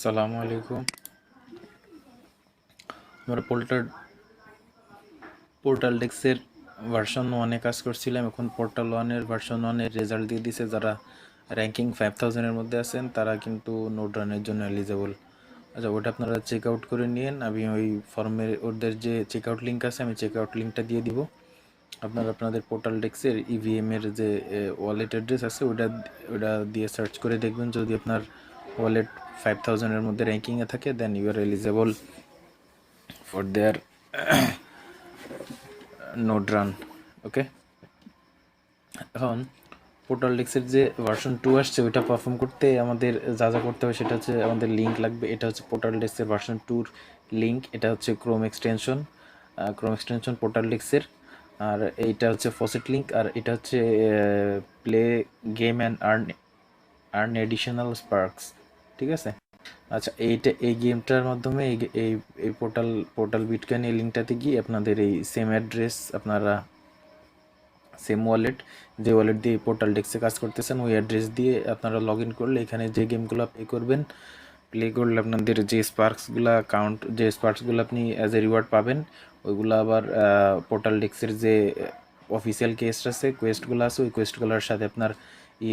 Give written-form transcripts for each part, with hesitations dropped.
সালামু আলাইকুম। আমরা পোর্টাল ডেক্সের ভার্সন 1-এ কাজ করছিলাম। এখন পোর্টাল 1-এর ভার্সন 1-এর রেজাল্ট দিয়ে দিছে। যারা র্যাঙ্কিং 5000-এর মধ্যে আছেন তারা কিন্তু নোড রানের জন্য এলিজেবল। আচ্ছা, ওটা আপনারা চেক আউট করে নিন। আমি ওই ফর্মের ওদের যে চেক আউট লিঙ্ক আছে, আমি চেক আউট লিঙ্কটা দিয়ে দিব। আপনারা আপনাদের পোর্টাল ডেক্সের ইভিএমের যে ওয়ালেট অ্যাড্রেস আছে ওটা দিয়ে সার্চ করে দেখবেন। যদি আপনার ওয়ালেট 5000-এর মধ্যে র্যাঙ্কিংয়ে থাকে, then you are eligible for their node run. Okay, এখন পোর্টাল ডেক্সের যে ভার্সন 2 আসছে ওইটা পারফর্ম করতে আমাদের যা যা করতে হবে সেটা হচ্ছে আমাদের লিঙ্ক লাগবে। এটা হচ্ছে পোর্টাল ডেক্সের ভার্সন 2-র লিঙ্ক। এটা হচ্ছে ক্রোম এক্সটেনশন পোর্টাল ডেক্সের। আর এইটা হচ্ছে ফসেট লিঙ্ক। আর এটা হচ্ছে play game and earn additional sparks. ঠিক আছে। আচ্ছা, এই গেমটার মাধ্যমে এই পোর্টাল বিটকয়েন এই লিঙ্কটাতে গিয়ে আপনাদের এই সেম অ্যাড্রেস, আপনারা সেম ওয়ালেট, যে ওয়ালেট দিয়ে পোর্টাল ডেক্সে কাজ করতেছেন ওই অ্যাড্রেস দিয়ে আপনারা লগ ইন করলে এখানে যে গেমগুলো প্লে করলে আপনাদের যে স্পার্কসগুলো আপনি অ্যাজ এ রিওয়ার্ড পাবেন, ওইগুলো আবার পোর্টাল ডেক্সের যে অফিসিয়াল কোয়েস্টগুলো আছে ওই কোয়েস্টগুলোর সাথে আপনার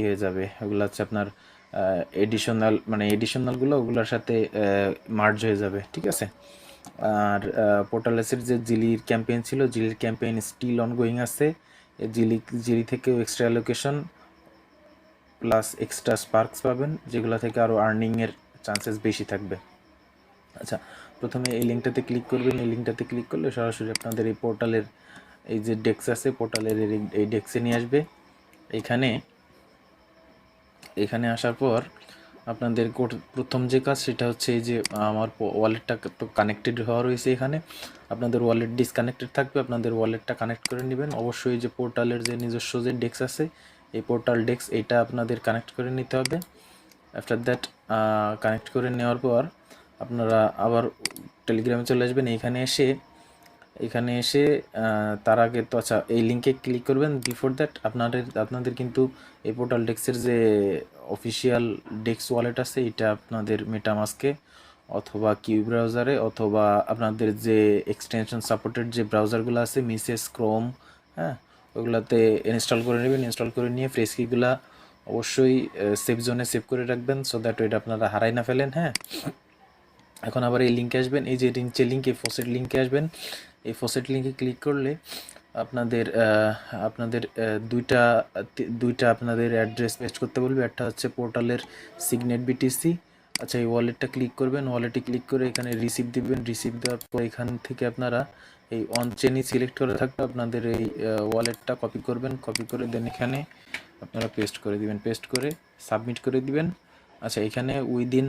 হয়ে যাবে। ওগুলো হচ্ছে আপনার এডিশনালগুলো ওগুলোর সাথে মার্জ হয়ে যাবে। ঠিক আছে। আর পোর্টালেসের যে জিলির ক্যাম্পেইন ছিল, জিলির ক্যাম্পেইন স্টিল অনগোয়িং আছে। জিলি থেকেও extra allocation plus extra sparks পাবেন, যেগুলো থেকে আরও আর্নিংয়ের চান্সেস বেশি থাকবে। আচ্ছা, প্রথমে এই লিঙ্কটাতে ক্লিক করবেন। এই লিঙ্কটাতে ক্লিক করলে সরাসরি আপনাদের এই পোর্টালের এই যে ডেস্ক আছে পোর্টালের এই ডেস্কে নিয়ে আসবে। এখানে আসার পর আপনাদের প্রথম যে কাজ সেটা হচ্ছে এই যে আমার ওয়ালেটটা তো কানেক্টেড হওয়া রয়েছে। এখানে আপনাদের ওয়ালেট ডিসকানেক্টেড থাকবে, আপনাদের ওয়ালেটটা কানেক্ট করে নেবেন। অবশ্যই যে পোর্টালের যে নিজস্ব যে ডেস্ক আছে এই পোর্টাল ডেস্ক এইটা আপনাদের কানেক্ট করে নিতে হবে। আফটার দ্যাট কানেক্ট করে নেওয়ার পর আপনারা আবার টেলিগ্রামে চলে আসবেন। এখানে এসে তার আগে তো আচ্ছা এই লিঙ্কে ক্লিক করবেন। বিফোর দ্যাট আপনাদের কিন্তু এই পোর্টাল ডেক্সের যে অফিসিয়াল ডেক্স ওয়ালেট আছে এটা আপনাদের মেটামাস্কে অথবা কিউ ব্রাউজারে অথবা আপনাদের যে এক্সটেনশন সাপোর্টেড যে ব্রাউজারগুলো আছে মিসেস ক্রোম, হ্যাঁ, ওগুলাতে ইনস্টল করে নেবেন। ইনস্টল করে নিয়ে ফ্রেশ কিগুলা অবশ্যই সেভ জোনে সেভ করে রাখবেন, সো দ্যাট ওইটা আপনারা হারাই না ফেলেন। হ্যাঁ, এখন আবার এই লিঙ্কে আসবেন। এই যে লিঙ্কে ফসেট লিঙ্কে আসবেন। এই ফসেট লিঙ্কে ক্লিক করলে আপনাদের দুইটা আপনাদের অ্যাড্রেস পেস্ট করতে বলবে। একটা হচ্ছে পোর্টালের সিগনেট বিটিসি। আচ্ছা, এই ওয়ালেটটা ক্লিক করবেন। ওয়ালেটে ক্লিক করে এখানে রিসিভ দিবেন। রিসিভ দেওয়ার পর এখান থেকে আপনারা এই অন চেনই সিলেক্ট করে থাকবে। আপনাদের এই ওয়ালেটটা কপি করবেন। কপি করে দেন এখানে আপনারা পেস্ট করে দিবেন। পেস্ট করে সাবমিট করে দিবেন। আচ্ছা, এখানে within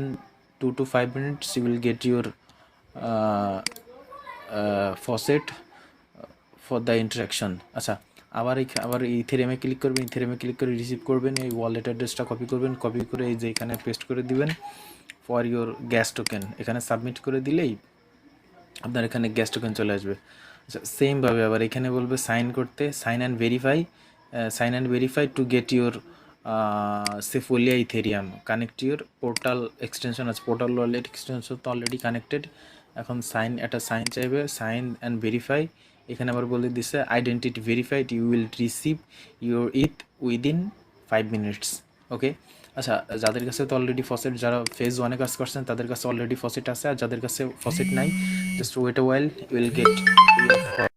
2 to 5 minutes you will get your faucet for the interaction. আচ্ছা, আবার ইথেরিয়ামে ক্লিক করবেন। ইথেরিয়ামে ক্লিক করে রিসিভ করবেন। এই ওয়ালেট অ্যাড্রেসটা কপি করবেন। কপি করে এই যে এখানে পেস্ট করে দিবেন ফর ইওর গ্যাস টোকেন। এখানে সাবমিট করে দিলেই আপনার এখানে গ্যাস টোকেন চলে আসবে। আচ্ছা, সেমভাবে আবার এখানে বলবে সাইন করতে, sign and verify to get your Sepolia Ethereum, connect your portal extension আছে। পোর্টাল ওয়ালেট এক্সটেনশন তো অলরেডি কানেক্টেড। এখন একটা সাইন চাইবে, সাইন অ্যান্ড ভেরিফাই। এখানে আবার বলে দিছে identity verified, you will receive your within 5 minutes। Okay. আচ্ছা, যাদের কাছে তো অলরেডি ফসেট, যারা ফেজ 1-এ কাজ করছেন তাদের কাছে অলরেডি ফসেট আছে। আর যাদের কাছে ফসেট নাই, just wait a while, you will get your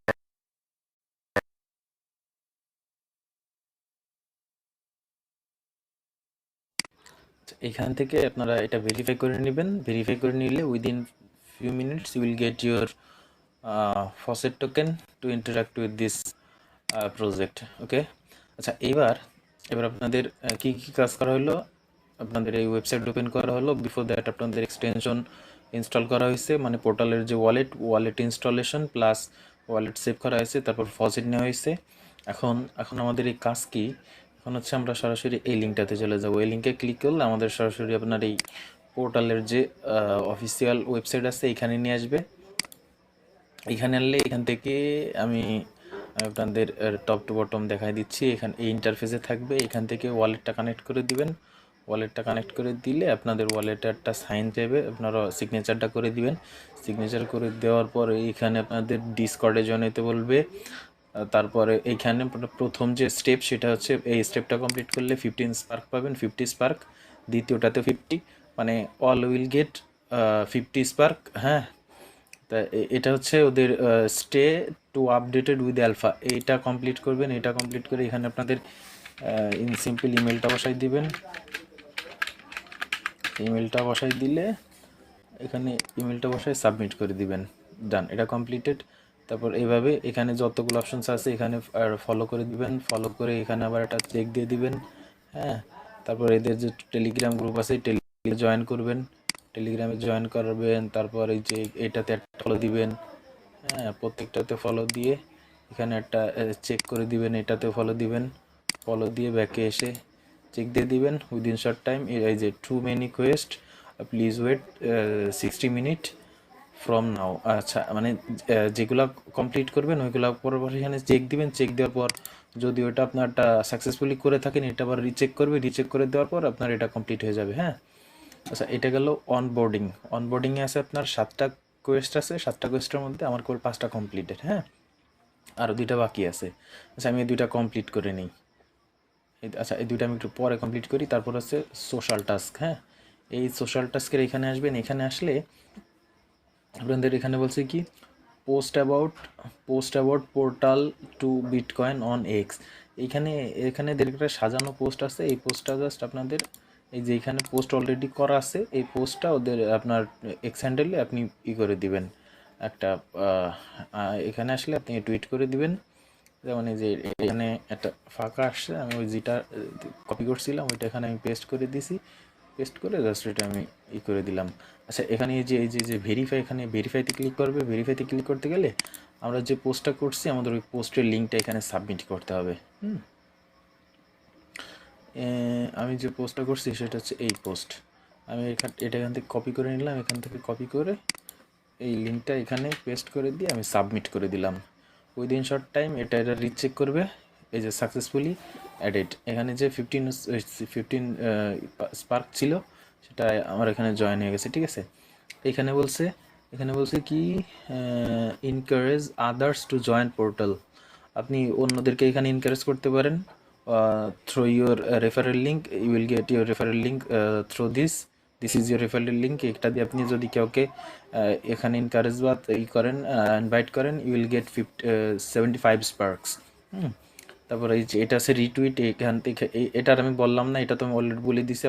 এখান থেকে আপনারা এটা ভেরিফাই করে নেবেন। ভেরিফাই করে নিলে within few minutes you will get your faucet token to interact with this project. Okay. আচ্ছা, এবার আপনাদের কি কাজ করা হলো, আপনাদের এই ওয়েবসাইট ওপেন করা হলো। বিফোর দ্যাট আপনাদের এক্সটেনশন ইনস্টল করা হয়েছে, মানে পোর্টালের যে wallet installation plus wallet save করা হয়েছে, তারপর ফসেট নেওয়া হয়েছে। এখন আমাদের এই কাজ কি, এখন হচ্ছে আমরা সরাসরি এই লিঙ্কটাতে চলে যাব। এই লিঙ্কে ক্লিক করলে আমাদের সরাসরি আপনার এই পোর্টালের যে অফিসিয়াল ওয়েবসাইট আছে এখানে নিয়ে আসবে। এখানে আনলে এখান থেকে আমি আপনাদের টপ টু বটম দেখাই দিচ্ছি। এই ইন্টারফেসে থাকবে। এখান থেকে ওয়ালেটটা কানেক্ট করে দিবেন। ওয়ালেটটা কানেক্ট করে দিলে আপনাদের ওয়ালেটে একটা সাইন যাবে, আপনারা সিগনেচারটা করে দিবেন। সিগনেচার করে দেওয়ার পর এইখানে আপনাদের ডিসকর্ডে জয়েন হতে বলবে। তারপরে এইখানে প্রথম যে স্টেপ সেটা হচ্ছে এই স্টেপটা কমপ্লিট করলে 15 স্পার্ক পাবেন, 50 স্পার্ক। দ্বিতীয়টাতে 50, মানে অল উইল গেট 50 স্পার্ক। হ্যাঁ, তা এটা হচ্ছে ওদের stay to updated with alpha, এইটা কমপ্লিট করবেন। এটা কমপ্লিট করে এখানে আপনাদের ইন সিম্পল ইমেলটা বসাই দিবেন। ইমেলটা বসাই দিলে এখানে ইমেলটা বসায় সাবমিট করে দিবেন। ডান, এটা কমপ্লিটেড। তারপর এইভাবে এখানে যতগুলো অপশনস আছে এখানে ফলো করে দিবেন। ফলো করে এখানে আবার একটা চেক দিয়ে দিবেন। হ্যাঁ, তারপর এদের যে টেলিগ্রাম গ্রুপ আছে টেলিগ্রামে জয়েন করবেন, টেলিগ্রামে জয়েন করবেন। তারপর এই যে এটাতে একটা ফলো দিবেন। হ্যাঁ, প্রত্যেকটাতে ফলো দিয়ে এখানে একটা চেক করে দিবেন, এটাতে ফলো দিবেন। ফলো দিয়ে ব্যাকে এসে চেক দিয়ে দিবেন উইদিন শর্ট টাইম। এই যে too many quest, please wait 60 minute from now. আচ্ছা, মানে যেগুলো কমপ্লিট করবেন ওইগুলো পরপর এখানে চেক দিবেন। চেক দেওয়ার পর যদি ওটা আপনারটা সাকসেসফুলি করে থাকেন এটা আবার রিচেক করবে। রিচেক করে দেওয়ার পর আপনার এটা কমপ্লিট হয়ে যাবে। হ্যাঁ, আচ্ছা, এটা গেল অনবোর্ডিং। অনবোর্ডিংয়ে আছে আপনার 7টা কোয়েস্ট আছে। 7টা কোয়েস্টের মধ্যে আমার কেবল 5টা কমপ্লিটেড। হ্যাঁ, আরও 2টা বাকি আছে। আচ্ছা, আমি এই 2টা কমপ্লিট করে নিই। আচ্ছা, এই 2টা আমি একটু পরে কমপ্লিট করি। তারপর হচ্ছে সোশ্যাল টাস্ক। হ্যাঁ, এই সোশ্যাল টাস্কের এখানে আসবেন। এখানে আসলে আপনাদের এখানে বলছে কি post about portal to Bitcoin on X. এখানে এখানে একটা সাজানো পোস্ট আছে। এই পোস্টটা জাস্ট আপনাদের এই যে এখানে পোস্ট অলরেডি করা আছে, এই পোস্টটা ওদের আপনার এক্স হ্যান্ডেলে আপনি করে দিবেন একটা এখানে আসলে আপনি টুইট করে দিবেন। যেমন এই যে এখানে একটা ফাঁকা আসছে, আমি ওই যেটা কপি করছিলাম ওইটা এখানে আমি পেস্ট করে দিছি। পেস্ট করে জাস্ট এটা আমি করে দিলাম। আচ্ছা, এখানে এই যে ভেরিফাই, এখানে ভেরিফাইতে ক্লিক করবে। ভেরিফাইতে ক্লিক করতে গেলে আমরা যে পোস্টটা করছি আমাদের ওই পোস্টের লিঙ্কটা এখানে সাবমিট করতে হবে। আমি যে পোস্টটা করছি সেটা হচ্ছে এই পোস্ট। আমি এটা এখান থেকে কপি করে নিলাম। এখান থেকে কপি করে এই লিঙ্কটা এখানে পেস্ট করে দিয়ে আমি সাবমিট করে দিলাম। উইদিন শর্ট টাইম এটা রিচেক করবে। এই যে সাকসেসফুলি অ্যাডেড, এখানে যে 15 স্পার্ক ছিল সেটা আমার এখানে জয়েন হয়ে গেছে। ঠিক আছে, এখানে বলছে কি encourage others to join portal. আপনি অন্যদেরকে এখানে এনকারেজ করতে পারেন through your referral link. You will get your referral link through this is your referral link. এটা দিয়ে আপনি যদি কাউকে এখানে এনকারেজ বা করেন, ইনভাইট করেন, ইউ উইল গেট 75 স্পার্কস। তারপরে এই যে এটা আছে রিটুইট। এখান থেকে এটার আমি বললাম না, এটা তো আমি অলরেডি বলে দিছি।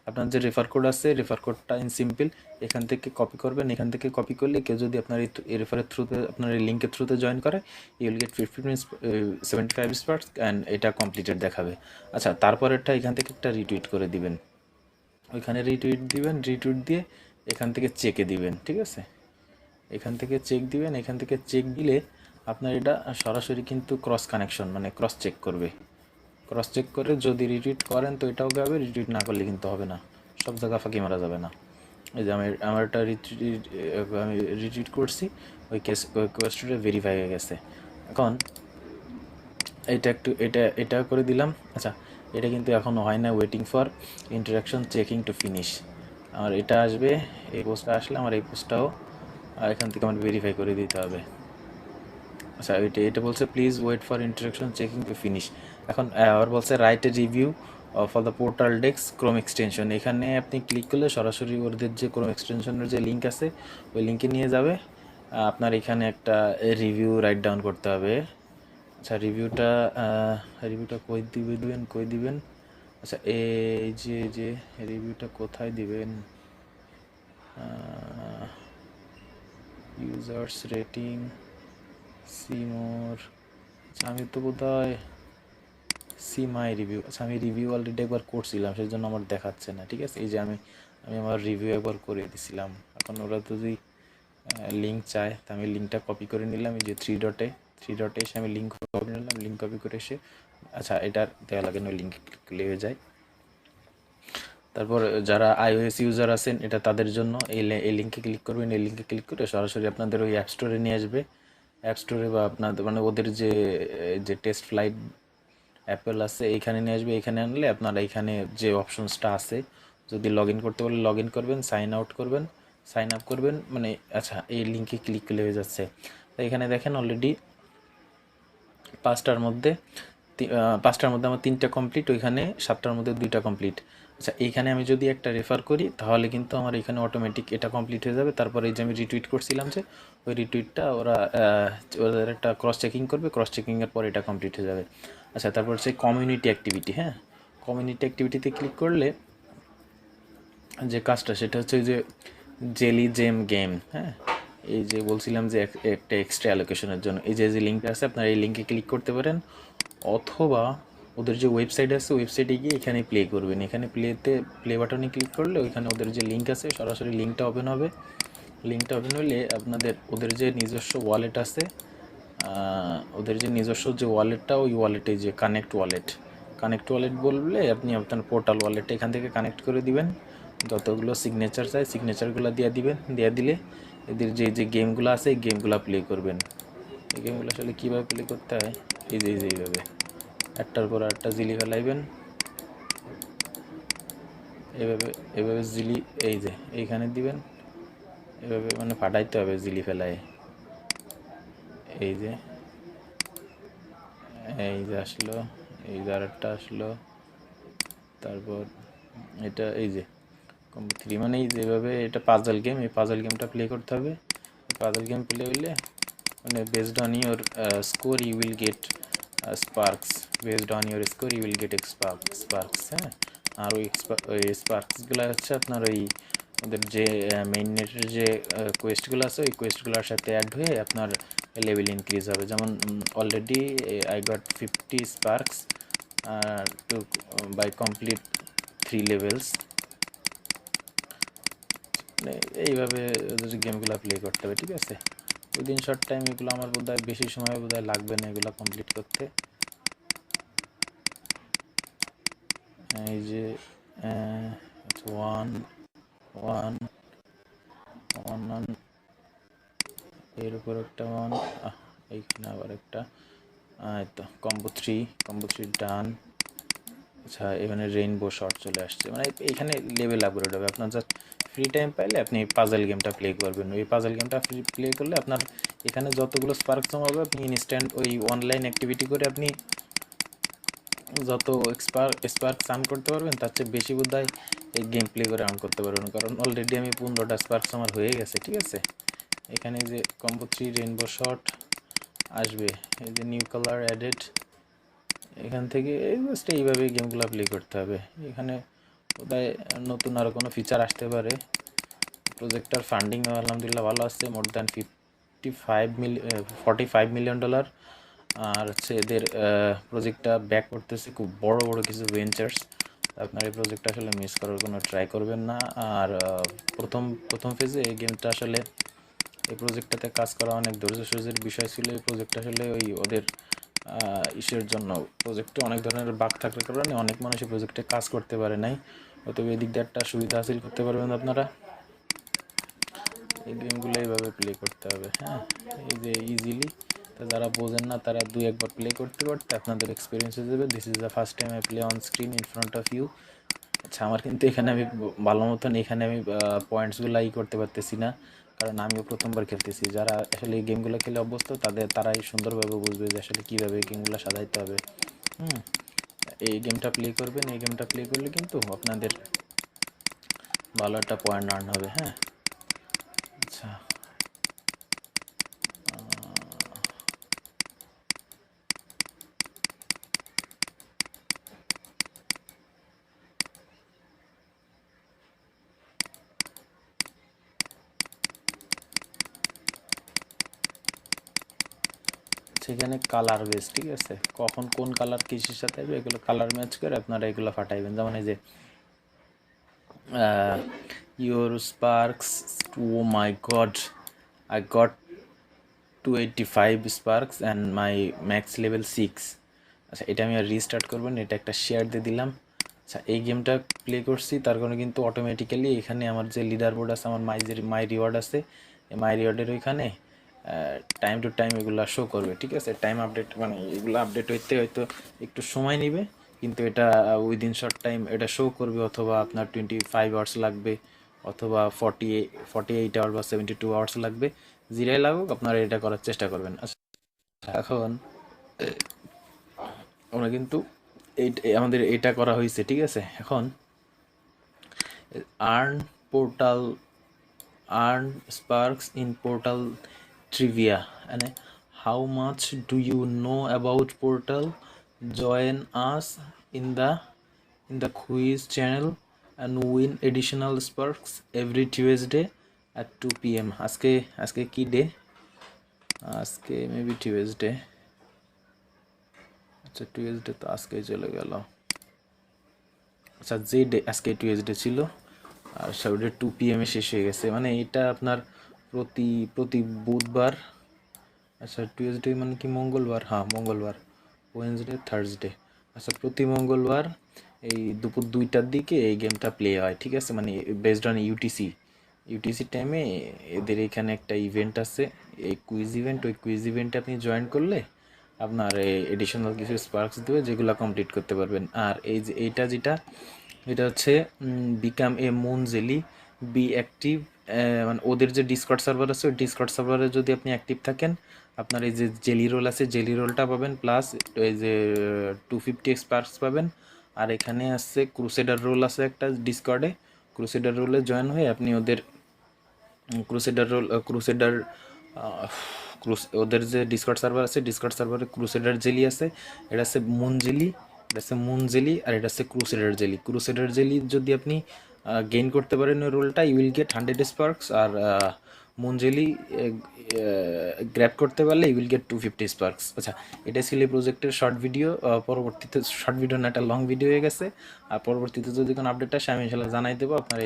আপনার যে রেফার কোড আছে, রেফার কোডটা ইন সিম্পল এখান থেকে কপি করবেন। এখান থেকে কপি করলে কেউ যদি আপনার এই রেফারের থ্রুতে আপনার এই লিঙ্কের থ্রুতে জয়েন করে, you will get 75 sparks and এটা কমপ্লিটেড দেখাবে। আচ্ছা, তারপরেরটা এখান থেকে একটা রিটুইট করে দিবেন। ওইখানে রিটুইট দিবেন, রিটুইট দিয়ে এখান থেকে চেকে দিবেন। ঠিক আছে, এখান থেকে চেক দিবেন। এখান থেকে চেক দিলে আপনার এটা সরাসরি কিন্তু ক্রস কানেকশন, মানে ক্রস চেক করবে। ক্রস চেক করে যদি রিটুইট করেন তো এটাও হবে, রিটুইট না করলে কিন্তু হবে না। সব জায়গা ফাঁকি মারা যাবে না। এই যে আমার একটা আমি রিটুইট করছি, ওই কোয়েস্টটা ভেরিফাই হয়ে গেছে। এখন এটা করে দিলাম। আচ্ছা, এটা কিন্তু এখনও হয় না। Waiting for interaction checking to finish. আমার এটা আসবে, এই পোস্টটা আসলে আমার এই পোস্টটাও এখান থেকে আমার ভেরিফাই করে দিতে হবে। আচ্ছা, এটা বলছে please wait for interaction checking to finish. এখন আবার বলছে write a review for the portal dex Chrome extension. এখানে আপনি ক্লিক করলে সরাসরি ওদের যে ক্রোম এক্সটেনশনের যে লিঙ্ক আছে ওই লিঙ্কে নিয়ে যাবে। আপনার এখানে একটা রিভিউ রাইট ডাউন করতে হবে। আচ্ছা, রিভিউটা কই দিবেন। আচ্ছা, এই যে রিভিউটা কোথায় দিবেন, ইউজার্স রেটিং সিমোর। আচ্ছা, আমি তো বোধহয় সি মাই রিভিউ। আচ্ছা, আমি রিভিউ অলরেডি একবার করছিলাম, সেই জন্য আমার দেখাচ্ছে না। ঠিক আছে, এই যে আমি আমার রিভিউ একবার করে দিছিলাম। এখন ওরা যদি লিঙ্ক চায় তা আমি লিঙ্কটা কপি করে নিলাম। এই যে থ্রি ডটে এসে আমি লিঙ্ক কপি নিলাম। লিঙ্ক কপি করে এসে আচ্ছা, এটা দেওয়া লাগে না, লিঙ্ক লেগে যায়। তারপর যারা iOS ইউজার আছেন এটা তাদের জন্য এই লিঙ্কে ক্লিক করবেন। এই লিঙ্কে ক্লিক করে সরাসরি আপনাদের ওই অ্যাপ স্টোরে নিয়ে আসবে। অ্যাপ স্টোরে বা আপনাদের মানে ওদের যে টেস্ট ফ্লাইট অ্যাপেল আছে, এইখানে নিয়ে আসবে। এইখানে আনলে আপনারা এইখানে যে অপশনসটা আছে, যদি লগ ইন করতে বলে লগ ইন করবেন, সাইন আউট করবেন, সাইন আপ করবেন, মানে আচ্ছা এই লিঙ্কে ক্লিক করলে হয়ে যাচ্ছে। তো এখানে দেখেন অলরেডি পাঁচটার মধ্যে আমার 3টা কমপ্লিট, ওইখানে 7টার মধ্যে 2টা কমপ্লিট। আচ্ছা এইখানে আমি যদি একটা রেফার করি তাহলে কিন্তু আমার এখানে অটোমেটিক এটা কমপ্লিট হয়ে যাবে। তারপরে এই যে আমি রিটুইট করছিলাম, যে ওই রিটুইটটা ওদের একটা ক্রস চেকিং করবে, ক্রস চেকিংয়ের পর এটা কমপ্লিট হয়ে যাবে। আচ্ছা তারপর হচ্ছে কমিউনিটি অ্যাক্টিভিটি। হ্যাঁ, কমিউনিটি অ্যাক্টিভিটিতে ক্লিক করলে যে কাজটা সেটা হচ্ছে ওই যে জেলি জেম গেম। হ্যাঁ, এই যে বলছিলাম যে একটা এক্সট্রা অ্যালোকেশনের জন্য এই যে লিঙ্কটা আছে, আপনারা এই লিঙ্কে ক্লিক করতে পারেন, অথবা ওদের যে ওয়েবসাইট আছে ওয়েবসাইটে গিয়ে এখানে প্লে করবেন। এখানে প্লে বাটনে ক্লিক করলে ওইখানে ওদের যে লিঙ্ক আছে সরাসরি লিঙ্কটা ওপেন হবে। লিঙ্কটা ওপেন হলে ওদের যে নিজস্ব ওয়ালেট আছে, ওদের যে নিজস্ব যে ওয়ালেটটা, ওই ওয়ালেটে যে কানেক্ট ওয়ালেট বললে আপনি আপনার পোর্টাল ওয়ালেটটা এখান থেকে কানেক্ট করে দিবেন। যতগুলো সিগনেচার চাই সিগনেচারগুলো দিয়ে দিলে এদের যে গেমগুলো আছে এই গেমগুলো প্লে করবেন। এই গেমগুলো আসলে কীভাবে প্লে করতে হয়, এইভাবে একটার পর একটা জিলি ফেলাইবেন, এভাবে জিলি এই যে এইখানে দিবেন, এভাবে মানে ফাটাইতে হবে জিলি ফেলায়। এই যে আসলো, এই যে আরেকটা আসলো, তারপর এটা এই যে কম্বো 3, মানে এই যেভাবে এটা পাজল গেম, এই পাজল গেমটা প্লে করতে হবে। পাজল গেম প্লে হইলে মানে based on your score you will get sparks, based on your score you will get sparks. হ্যাঁ, আর ওই স্পার্কসগুলো হচ্ছে আপনার ওই ওদের যে মেইন নেটের যে কোয়েস্টগুলো আছে ওই কোয়েস্টগুলোর সাথে অ্যাড হয়ে আপনার লেভেল ইনক্রিজ হবে। যেমন already I got 50 sparks to by complete 3 levels. এইভাবে যদি গেমগুলো প্লে করতে হবে, ঠিক আছে। উইদিন শর্ট টাইম এগুলো আমার বোধহয় বেশি সময় বোধহয় লাগবে না এগুলো কমপ্লিট করতে। এই যে ওয়ান ওয়ান ওয়ান ওয়ান এর উপর একটা ওয়ান, এইখানে আবার একটা, তো কম্বো থ্রি ডান। আচ্ছা এখানে রেইনবো শট চলে আসছে, মানে এইখানে লেভেল আপগ্রেড হবে। আপনার জাস্ট ফ্রি টাইম পাইলে আপনি পাজল গেমটা প্লে করবেন। ওই পাজল গেমটা প্লে করলে আপনার এখানে যতগুলো স্পার্ক জমা হবে আপনি ইনস্ট্যান্ট ওই অনলাইন অ্যাক্টিভিটি করে আপনি যত স্পার্ক আর্ন করতে পারবেন তার চেয়ে বেশি বোধহয় এই গেম প্লে করে আর্ন করতে পারবেন। কারণ অলরেডি আমি 15টা স্পার্কস আমার হয়ে গেছে, ঠিক আছে। এখানে যে কম্বো 3 রেইনবো শট আসবে, এই যে নিউ কালার অ্যাডেড, এখান থেকে জাস্ট এইভাবে গেমগুলো প্লে করতে হবে। এখানে বোধহয় নতুন আরও কোনো ফিচার আসতে পারে। প্রজেক্টটার ফান্ডিং আলহামদুলিল্লাহ ভালো আসছে, মোর দ্যান $45 মিলিয়ন। আর হচ্ছে এদের প্রজেক্টটা ব্যাক করতেছে খুব বড় বড় কিছু ভেঞ্চার্স। আপনার এই প্রজেক্টটা আসলে মিস করার কোনো ট্রাই করবেন না। আর প্রথম ফেজে এই গেমটা আসলে এই প্রজেক্টটাতে কাজ করা অনেক ধৈর্য সহ্যের বিষয় ছিল। এই প্রজেক্ট আসলে ওই ওদের ইসের জন্য প্রজেক্টে অনেক ধরনের বাগ থাকার কারণে অনেক মানুষ এই প্রজেক্টে কাজ করতে পারে নাই। অতএব এদিক দিয়ে একটা সুবিধা হাসিল করতে পারবেন আপনারা। এই গেমগুলো এইভাবে প্লে করতে হবে। হ্যাঁ, এই যে ইজিলি, তো যারা বোঝেন না তারা 2-1 বার প্লে করতে করতে আপনাদের এক্সপিরিয়েন্স হয়ে যাবে। This is the first time I play on screen in front of you. আচ্ছা আমার কিন্তু এখানে আমি ভালো মতন এখানে আমি পয়েন্টসগুলো করতে পারতেছি না, কারণ আমিও প্রথমবার খেলতেছি। যারা আসলে এই গেমগুলো খেলে অভ্যস্ত তারাই সুন্দরভাবে বুঝবে যে আসলে কীভাবে এই গেমগুলো সাজাইতে হবে। এই গেমটা প্লে করবেন, এই গেমটা প্লে করলে কিন্তু আপনাদের ভালো একটা পয়েন্ট আর্ন হবে। হ্যাঁ, আচ্ছা সেখানে কালার বেস, ঠিক আছে, কখন কোন কালার কিসের সাথে আসবে এগুলো কালার ম্যাচ করে আপনারা এগুলো ফাটাইবেন। যেমন এই যে your sparks, oh my god, I got 285 sparks and my max level 6। আচ্ছা এটা আমি আর রিস্টার্ট করবেন, এটা একটা শেয়ার দিয়ে দিলাম। আচ্ছা এই গেমটা প্লে করছি তার কারণে কিন্তু অটোমেটিক্যালি এখানে আমার যে লিডার বোর্ড আছে, আমার মাই রিওয়ার্ড আছে, এই মাই রিওয়ার্ডের ওইখানে টাইম টু টাইম এগুলো শো করবে, ঠিক আছে। টাইম আপডেট মানে এগুলো আপডেট হইতে হয়তো একটু সময় নেবে, কিন্তু এটা উইদিন শর্ট টাইম এটা শো করবে, অথবা আপনার 25 আওয়ার্স লাগবে, অথবা 48 আওয়ার বা 72 আওয়ার্স লাগবে, জিরাই লাগুক আপনারা এটা করার চেষ্টা করবেন। আচ্ছা, এখন আমরা কিন্তু আমাদের এটা করা হয়েছে, ঠিক আছে। এখন earn portal earn sparks in Portal trivia, and how much do you know about Portal? Join us in the quiz channel and win additional sparks every Tuesday at 2 p.m. আজকে কি ডে? আজকে মেবি টিউজডে। আচ্ছা, Tuesday তো আজকে চলে গেল। আচ্ছা, যে ডে আজকে টিউজডে ছিল আর সাউডে 2 p.m শেষ হয়ে গেছে, মানে এটা আপনার প্রতি প্রতি বুধবার। আচ্ছা, টিউজডে মানে কি মঙ্গলবার? হ্যাঁ, মঙ্গলবার, ওয়েডনেসডে, থার্সডে। আচ্ছা, প্রতি মঙ্গলবার এই দুপুর 2টার দিকে এই গেমটা প্লে হয়, ঠিক আছে। মানে বেসড অন ইউটিসি টাইমে এদের এখানে একটা ইভেন্ট আছে, এই কুইজ ইভেন্ট। ওই কুইজ ইভেন্টে আপনি জয়েন করলে আপনার এডিশনাল কিছু স্পার্কস দেবে, যেগুলো কমপ্লিট করতে পারবেন। আর এই যে এটা হচ্ছে become a moon jelly, be active. মানে ওদের যে ডিসকর্ড সার্ভার আছে, ওই ডিসকর্ড সার্ভারে যদি আপনি অ্যাক্টিভ থাকেন, আপনার এই যে জেলি রোল আছে, জেলি রোলটা পাবেন, প্লাস এই যে 250 স্পার্কস পাবেন। আর এখানে আছে ক্রুসেডার রোল আছে একটা ডিসকর্ডে, ক্রুসেডার রোলে জয়েন হয়ে আপনি ওদের ওদের যে ডিসকর্ড সার্ভার আছে, ডিসকর্ড সার্ভারে ক্রুসেডার জেলি আছে, এটা আছে মুন জেলি, আর এটা আছে ক্রুসেডার জেলি। ক্রুসেডার জেলি যদি আপনি গেইন করতে পারেন ওই রোলটা, ইউ উইল গেট 100 স্পার্কস। আর মুন জেলি গ্র্যাব করতে পারলে ইউ উইল গেট 250 স্পার্কস। আচ্ছা, এটা ছিল এই প্রজেক্টের শর্ট ভিডিও। পরবর্তীতে শর্ট ভিডিও না, একটা লং ভিডিও হয়ে গেছে। আর পরবর্তীতে যদি কোনো আপডেট আসে আমি ইনশাল্লাহ জানাই দেবো আপনার।